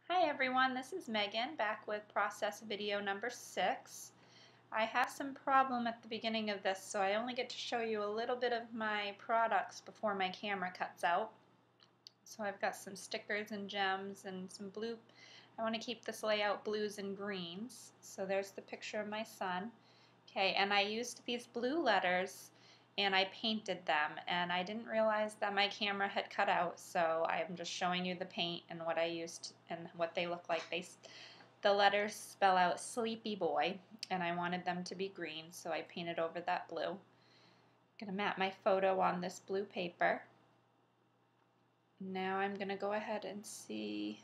Hi everyone, this is Megan back with process video number 6. I have some problem at the beginning of this, so I only get to show you a little bit of my products before my camera cuts out. So I've got some stickers and gems and some blue. I want to keep this layout blues and greens. So there's the picture of my son. Okay, and I used these blue letters and I painted them, and I didn't realize that my camera had cut out, so I'm just showing you the paint and what I used and what they look like. The letters spell out Sleepy Boy, and I wanted them to be green, so I painted over that blue. I'm going to map my photo on this blue paper. Now I'm going to go ahead and see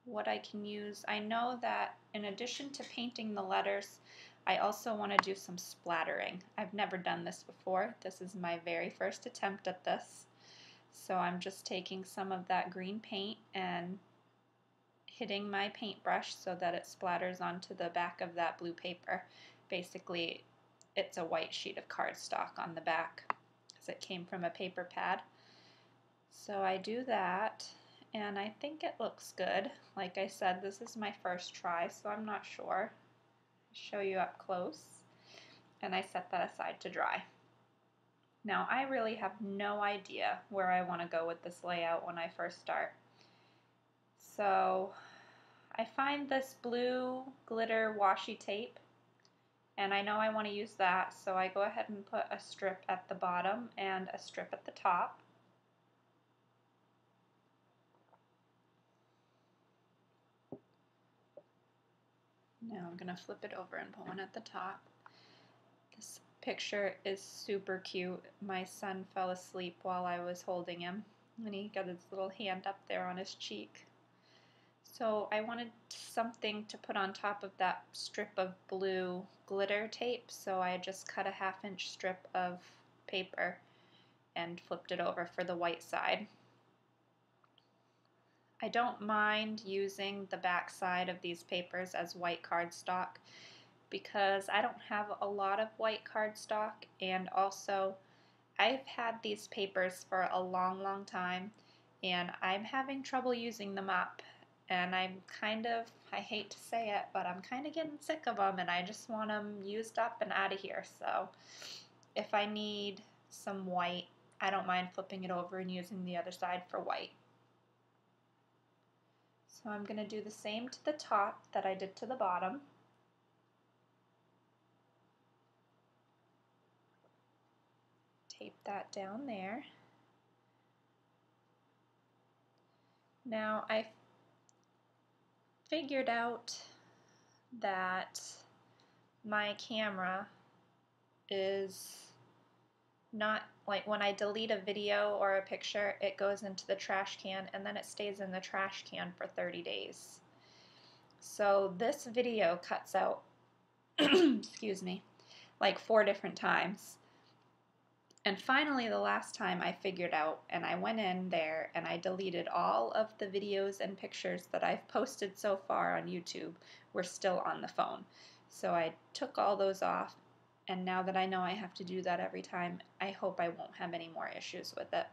what I can use. I know that in addition to painting the letters, I also want to do some splattering. I've never done this before. This is my very first attempt at this. So I'm just taking some of that green paint and hitting my paintbrush so that it splatters onto the back of that blue paper. Basically, it's a white sheet of cardstock on the back as it came from a paper pad. So I do that, and I think it looks good. Like I said, this is my first try, so I'm not sure. I'll show you up close, and I set that aside to dry. Now I really have no idea where I want to go with this layout when I first start. So I find this blue glitter washi tape, and I know I want to use that, so I go ahead and put a strip at the bottom and a strip at the top. Now I'm going to flip it over and put one at the top. This picture is super cute. My son fell asleep while I was holding him, and he got his little hand up there on his cheek. So I wanted something to put on top of that strip of blue glitter tape, so I just cut a 1/2-inch strip of paper and flipped it over for the white side. I don't mind using the back side of these papers as white cardstock because I don't have a lot of white cardstock, and also I've had these papers for a long time and I'm having trouble using them up, and I hate to say it, but I'm kind of getting sick of them and I just want them used up and out of here. So if I need some white, I don't mind flipping it over and using the other side for white. So I'm going to do the same to the top that I did to the bottom. Tape that down there. Now I figured out that my camera is not, like, when I delete a video or a picture, it goes into the trash can and then it stays in the trash can for 30 days. So this video cuts out, excuse me, like 4 different times. And finally, the last time I figured out, and I went in there and I deleted all of the videos and pictures that I've posted so far on YouTube were still on the phone. So I took all those off, and now that I know I have to do that every time, I hope I won't have any more issues with it.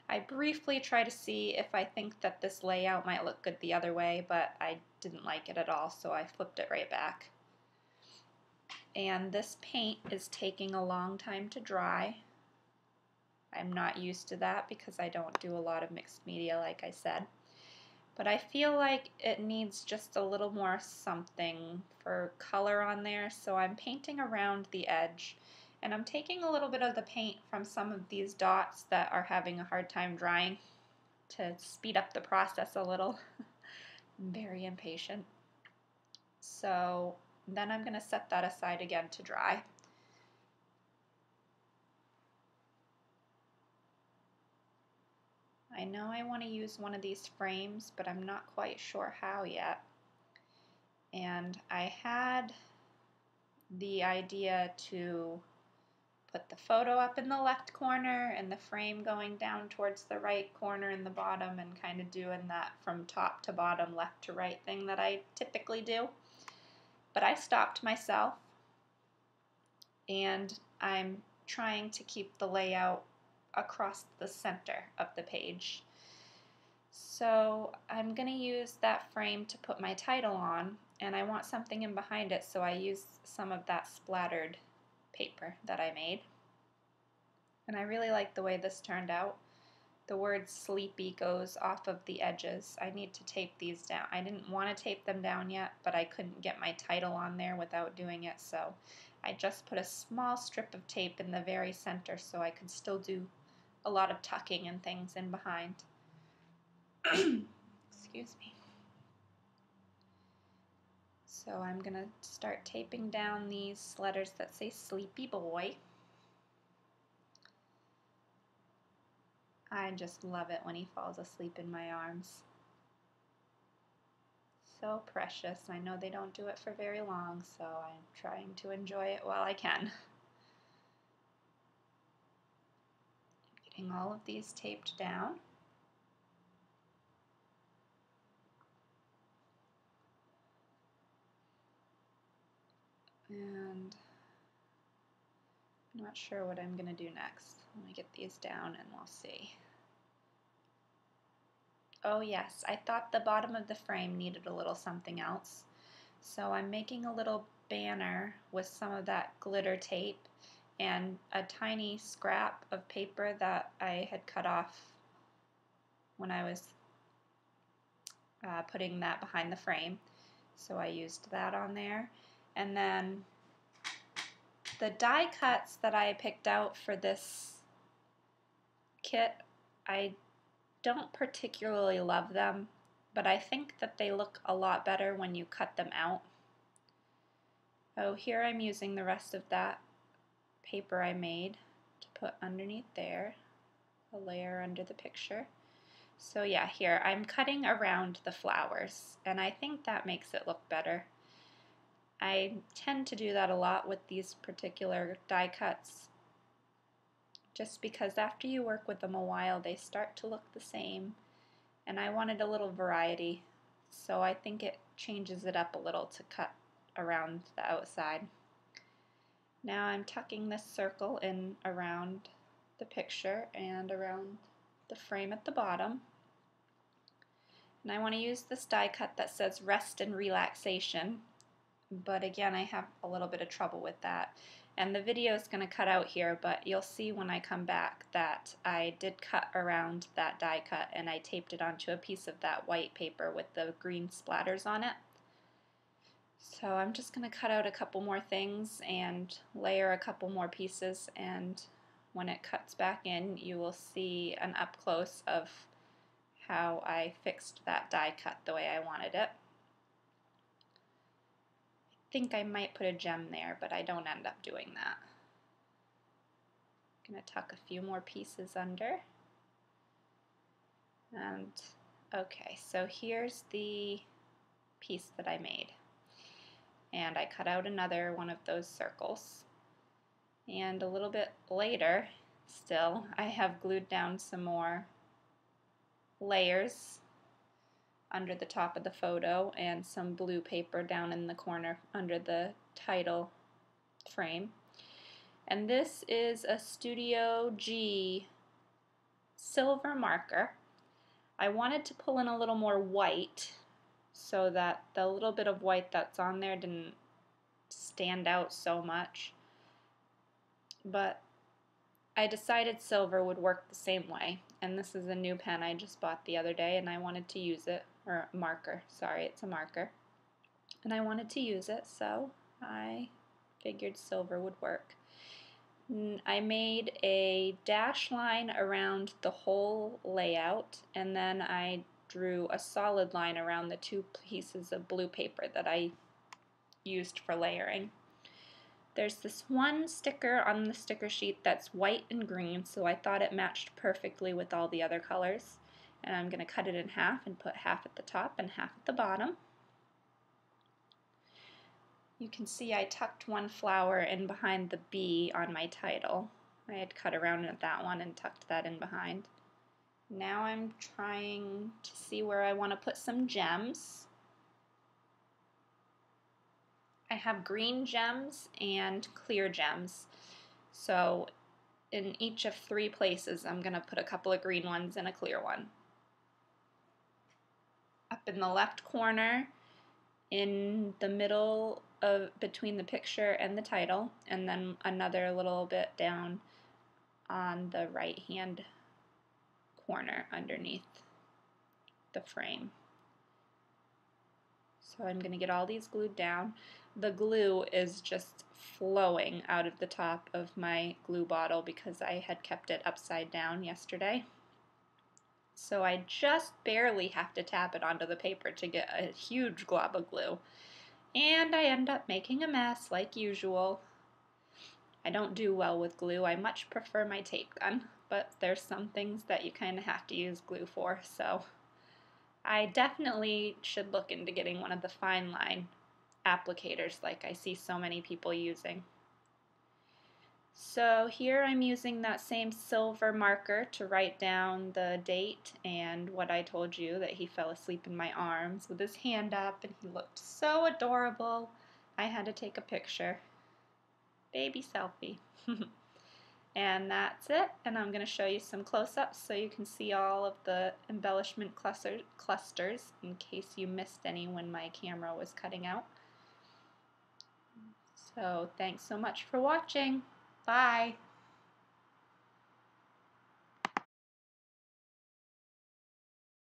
I briefly try to see if I think that this layout might look good the other way, but I didn't like it at all, so I flipped it right back. And this paint is taking a long time to dry. I'm not used to that because I don't do a lot of mixed media, like I said. But I feel like it needs just a little more something for color on there, so I'm painting around the edge. And I'm taking a little bit of the paint from some of these dots that are having a hard time drying to speed up the process a little. I'm very impatient. So then I'm going to set that aside again to dry. I know I want to use one of these frames, but I'm not quite sure how yet. And I had the idea to put the photo up in the left corner and the frame going down towards the right corner in the bottom, and kind of doing that from top to bottom, left to right thing that I typically do. But I stopped myself, and I'm trying to keep the layout across the center of the page. So I'm going to use that frame to put my title on, and I want something in behind it, so I used some of that splattered paper that I made. And I really like the way this turned out. The word sleepy goes off of the edges. I need to tape these down. I didn't want to tape them down yet, but I couldn't get my title on there without doing it, so I just put a small strip of tape in the very center so I could still do a lot of tucking and things in behind. Excuse me. So I'm going to start taping down these letters that say Sleepy Boy. I just love it when he falls asleep in my arms. So precious. I know they don't do it for very long, so I'm trying to enjoy it while I can. Getting all of these taped down. And I'm not sure what I'm going to do next. Let me get these down and we'll see. Oh yes, I thought the bottom of the frame needed a little something else. So I'm making a little banner with some of that glitter tape and a tiny scrap of paper that I had cut off when I was putting that behind the frame. So I used that on there. And then the die cuts that I picked out for this kit, I don't particularly love them, but I think that they look a lot better when you cut them out. Oh, here I'm using the rest of that paper I made to put underneath there, a layer under the picture. So yeah, here I'm cutting around the flowers, and I think that makes it look better. I tend to do that a lot with these particular die cuts, just because after you work with them a while they start to look the same, and I wanted a little variety, so I think it changes it up a little to cut around the outside. Now I'm tucking this circle in around the picture and around the frame at the bottom. And I want to use this die cut that says rest and relaxation, but again I have a little bit of trouble with that. And the video is going to cut out here, but you'll see when I come back that I did cut around that die cut and I taped it onto a piece of that white paper with the green splatters on it. So I'm just going to cut out a couple more things and layer a couple more pieces, and when it cuts back in you will see an up close of how I fixed that die cut the way I wanted it. I think I might put a gem there, but I don't end up doing that. I'm going to tuck a few more pieces under. And okay, so here's the piece that I made. And I cut out another one of those circles. And a little bit later, still, I have glued down some more layers under the top of the photo and some blue paper down in the corner under the title frame. And this is a Studio G silver marker. I wanted to pull in a little more white so that the little bit of white that's on there didn't stand out so much, but I decided silver would work the same way, and this is a new pen I just bought the other day and I wanted to use it, or marker, sorry, it's a marker, and I wanted to use it, so I figured silver would work. I made a dash line around the whole layout, and then I drew a solid line around the two pieces of blue paper that I used for layering. There's this one sticker on the sticker sheet that's white and green, so I thought it matched perfectly with all the other colors. And I'm going to cut it in half and put half at the top and half at the bottom. You can see I tucked one flower in behind the B on my title. I had cut around at that one and tucked that in behind. Now I'm trying to see where I want to put some gems. I have green gems and clear gems. So in each of 3 places I'm going to put a couple of green ones and a clear one. in the left corner in the middle of between the picture and the title, and then another little bit down on the right hand corner underneath the frame. So I'm going to get all these glued down. The glue is just flowing out of the top of my glue bottle because I had kept it upside down yesterday. So I just barely have to tap it onto the paper to get a huge glob of glue. And I end up making a mess like usual. I don't do well with glue. I much prefer my tape gun, but there's some things that you kind of have to use glue for, so I definitely should look into getting one of the fine line applicators like I see so many people using. So here I'm using that same silver marker to write down the date and what I told you, that he fell asleep in my arms with his hand up and he looked so adorable. I had to take a picture. Baby selfie. And that's it, and I'm going to show you some close-ups so you can see all of the embellishment clusters in case you missed any when my camera was cutting out. So thanks so much for watching. Bye!